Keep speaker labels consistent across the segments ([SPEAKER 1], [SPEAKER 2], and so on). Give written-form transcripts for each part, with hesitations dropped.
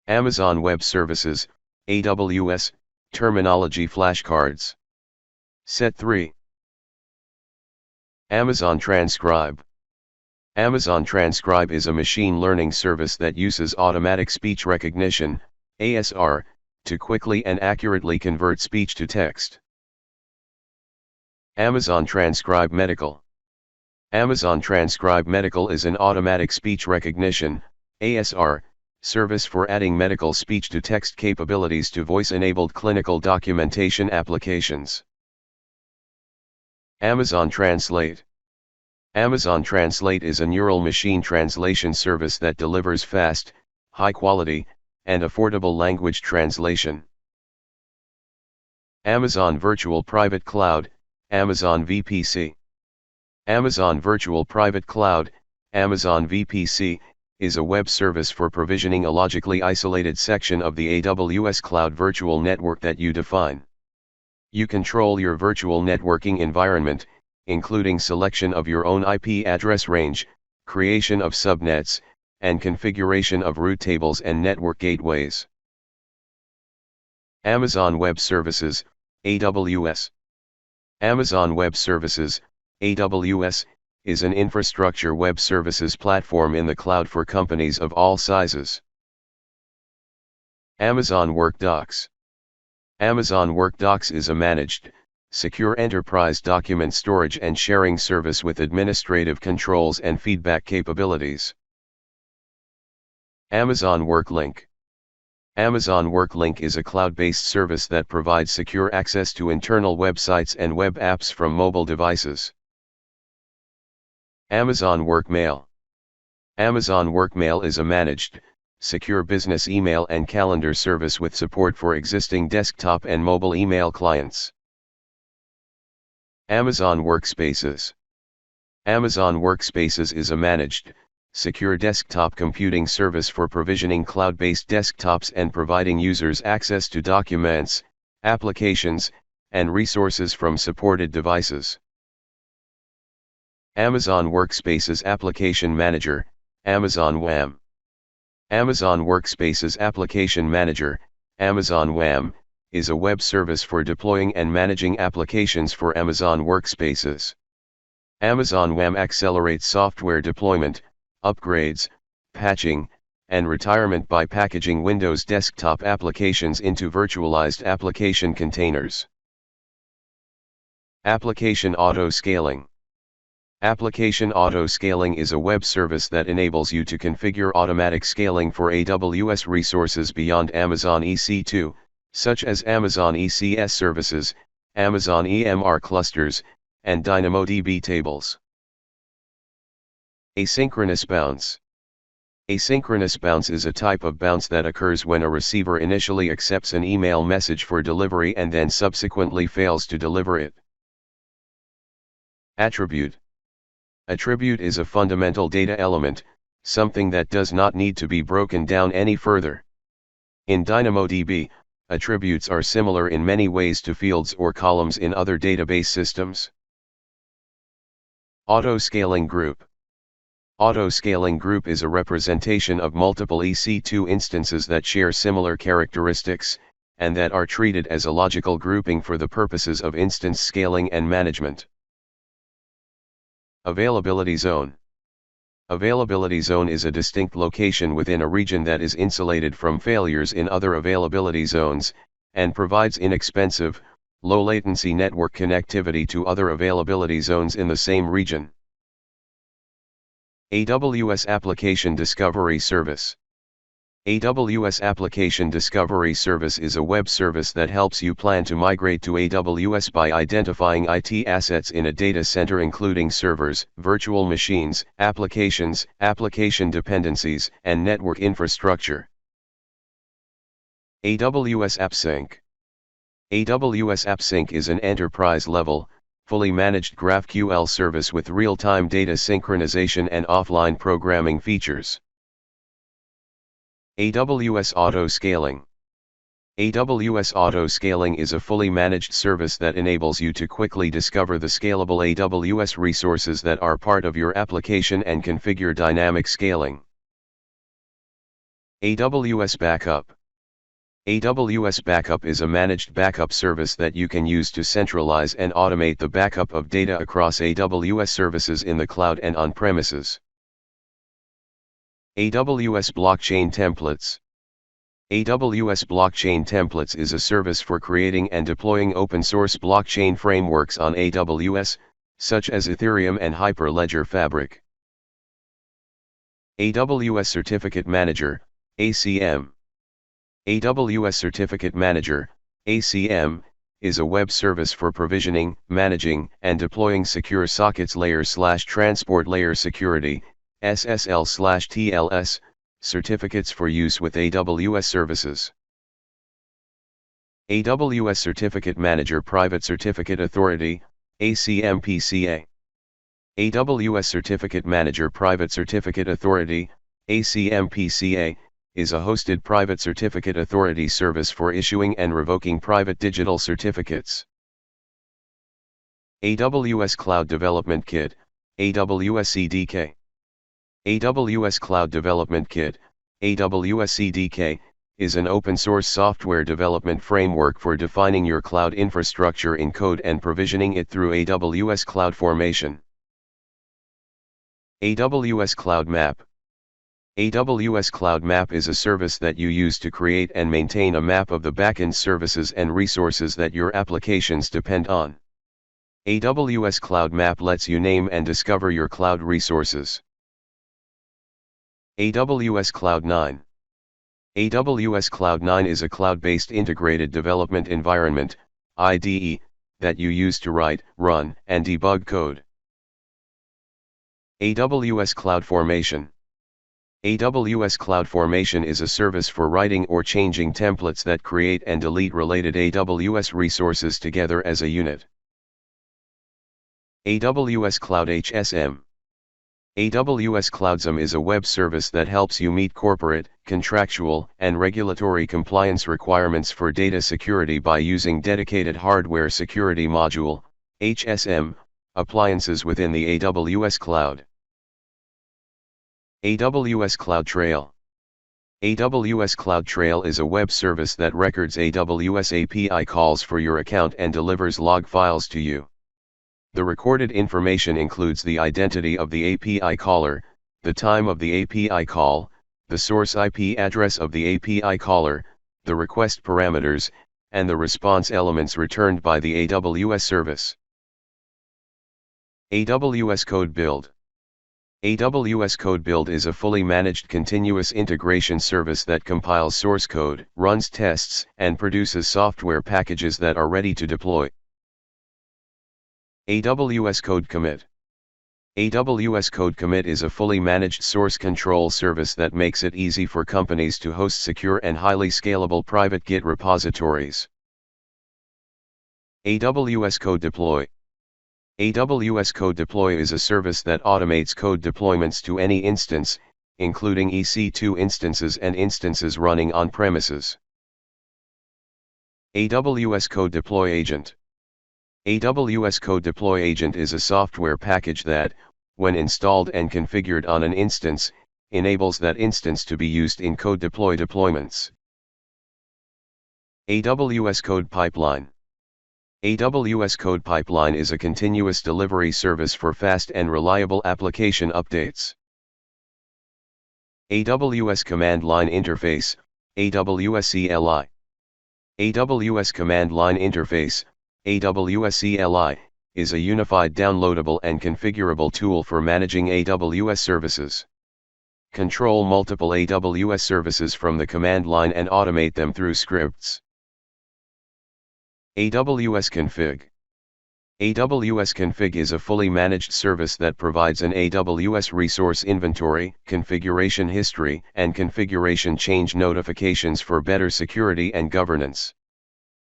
[SPEAKER 1] Amazon Web Services, AWS, Terminology Flashcards. Set 3. Amazon Transcribe. Amazon Transcribe is a machine learning service that uses automatic speech recognition, ASR, to quickly and accurately convert speech to text. Amazon Transcribe Medical. Amazon Transcribe Medical is an automatic speech recognition, ASR, service for adding medical speech-to-text capabilities to voice-enabled clinical documentation applications. Amazon Translate. Amazon Translate is a neural machine translation service that delivers fast, high-quality, and affordable language translation. Amazon Virtual Private Cloud, Amazon VPC. Amazon Virtual Private Cloud, Amazon VPC, is a web service for provisioning a logically isolated section of the AWS Cloud Virtual Network that you define. You control your virtual networking environment, including selection of your own IP address range, creation of subnets, and configuration of route tables and network gateways. Amazon Web Services, AWS. Amazon Web Services, AWS, is an infrastructure web services platform in the cloud for companies of all sizes. Amazon WorkDocs. Amazon WorkDocs is a managed, secure enterprise document storage and sharing service with administrative controls and feedback capabilities. Amazon WorkLink. Amazon WorkLink is a cloud-based service that provides secure access to internal websites and web apps from mobile devices. Amazon WorkMail. Amazon WorkMail is a managed, secure business email and calendar service with support for existing desktop and mobile email clients. Amazon Workspaces. Amazon Workspaces is a managed, secure desktop computing service for provisioning cloud-based desktops and providing users access to documents, applications, and resources from supported devices. Amazon Workspaces Application Manager, Amazon WAM. Amazon Workspaces Application Manager, Amazon WAM, is a web service for deploying and managing applications for Amazon Workspaces. Amazon WAM accelerates software deployment, upgrades, patching, and retirement by packaging Windows desktop applications into virtualized application containers. Application Auto-Scaling. Application Auto-Scaling is a web service that enables you to configure automatic scaling for AWS resources beyond Amazon EC2, such as Amazon ECS services, Amazon EMR clusters, and DynamoDB tables. Asynchronous bounce. Asynchronous bounce is a type of bounce that occurs when a receiver initially accepts an email message for delivery and then subsequently fails to deliver it. Attribute. Attribute is a fundamental data element, something that does not need to be broken down any further. In DynamoDB, attributes are similar in many ways to fields or columns in other database systems. Auto-scaling group. Auto-scaling group is a representation of multiple EC2 instances that share similar characteristics, and that are treated as a logical grouping for the purposes of instance scaling and management. Availability zone. Availability zone is a distinct location within a region that is insulated from failures in other availability zones, and provides inexpensive, low-latency network connectivity to other availability zones in the same region. AWS Application Discovery Service. AWS Application Discovery Service is a web service that helps you plan to migrate to AWS by identifying IT assets in a data center including servers, virtual machines, applications, application dependencies, and network infrastructure. AWS AppSync. AWS AppSync is an enterprise-level, fully managed GraphQL service with real-time data synchronization and offline programming features. AWS Auto-Scaling. AWS Auto-Scaling is a fully managed service that enables you to quickly discover the scalable AWS resources that are part of your application and configure dynamic scaling. AWS Backup. AWS Backup is a managed backup service that you can use to centralize and automate the backup of data across AWS services in the cloud and on-premises. AWS Blockchain Templates. AWS Blockchain Templates is a service for creating and deploying open-source blockchain frameworks on AWS, such as Ethereum and Hyperledger Fabric. AWS Certificate Manager, ACM. AWS Certificate Manager, ACM, is a web service for provisioning, managing, and deploying secure sockets layer/transport layer security, SSL/TLS, certificates for use with AWS services. AWS Certificate Manager Private Certificate Authority, ACM-PCA. AWS Certificate Manager Private Certificate Authority, ACM-PCA, is a hosted private certificate authority service for issuing and revoking private digital certificates. AWS Cloud Development Kit, AWS CDK. AWS Cloud Development Kit, AWS CDK, is an open-source software development framework for defining your cloud infrastructure in code and provisioning it through AWS CloudFormation. AWS Cloud Map. AWS Cloud Map is a service that you use to create and maintain a map of the backend services and resources that your applications depend on. AWS Cloud Map lets you name and discover your cloud resources. AWS Cloud9. AWS Cloud9 is a cloud-based integrated development environment, IDE, that you use to write, run, and debug code. AWS CloudFormation. AWS CloudFormation is a service for writing or changing templates that create and delete related AWS resources together as a unit. AWS Cloud HSM. AWS CloudSM is a web service that helps you meet corporate, contractual, and regulatory compliance requirements for data security by using dedicated hardware security module, HSM, appliances within the AWS cloud. AWS CloudTrail. AWS CloudTrail is a web service that records AWS API calls for your account and delivers log files to you. The recorded information includes the identity of the API caller, the time of the API call, the source IP address of the API caller, the request parameters, and the response elements returned by the AWS service. AWS Code Build. AWS Code Build is a fully managed continuous integration service that compiles source code, runs tests, and produces software packages that are ready to deploy. AWS Code Commit. AWS Code Commit is a fully managed source control service that makes it easy for companies to host secure and highly scalable private Git repositories. AWS Code Deploy. AWS Code Deploy is a service that automates code deployments to any instance, including EC2 instances and instances running on premises. AWS Code Deploy Agent. AWS Code Deploy Agent is a software package that, when installed and configured on an instance, enables that instance to be used in code deploy deployments. AWS Code Pipeline. AWS Code Pipeline is a continuous delivery service for fast and reliable application updates. AWS Command Line Interface, AWS CLI. AWS Command Line Interface, AWS CLI, is a unified downloadable and configurable tool for managing AWS services. Control multiple AWS services from the command line and automate them through scripts. AWS Config. AWS Config is a fully managed service that provides an AWS resource inventory, configuration history, and configuration change notifications for better security and governance.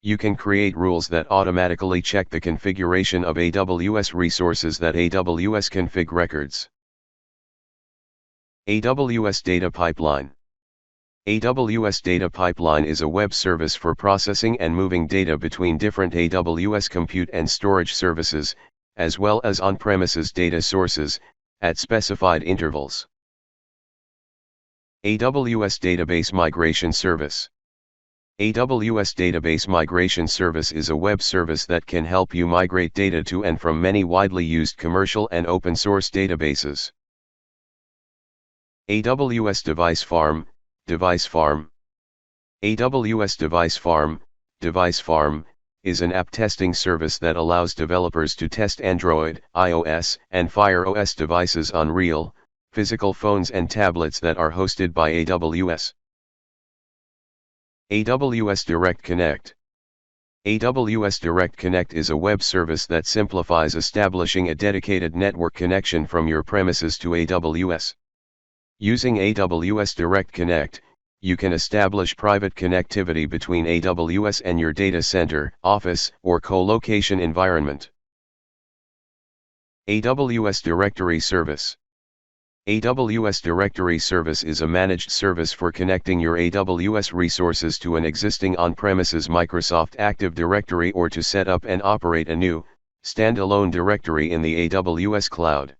[SPEAKER 1] You can create rules that automatically check the configuration of AWS resources that AWS Config records. AWS Data Pipeline. AWS Data Pipeline is a web service for processing and moving data between different AWS compute and storage services, as well as on-premises data sources, at specified intervals. AWS Database Migration Service. AWS Database Migration Service is a web service that can help you migrate data to and from many widely used commercial and open source databases. AWS Device Farm, Device Farm. AWS Device Farm, Device Farm, is an app testing service that allows developers to test Android, iOS, and Fire OS devices on real, physical phones and tablets that are hosted by AWS. AWS Direct Connect. AWS Direct Connect is a web service that simplifies establishing a dedicated network connection from your premises to AWS. Using AWS Direct Connect, you can establish private connectivity between AWS and your data center, office, or co-location environment. AWS Directory Service. AWS Directory Service is a managed service for connecting your AWS resources to an existing on-premises Microsoft Active Directory or to set up and operate a new, standalone directory in the AWS cloud.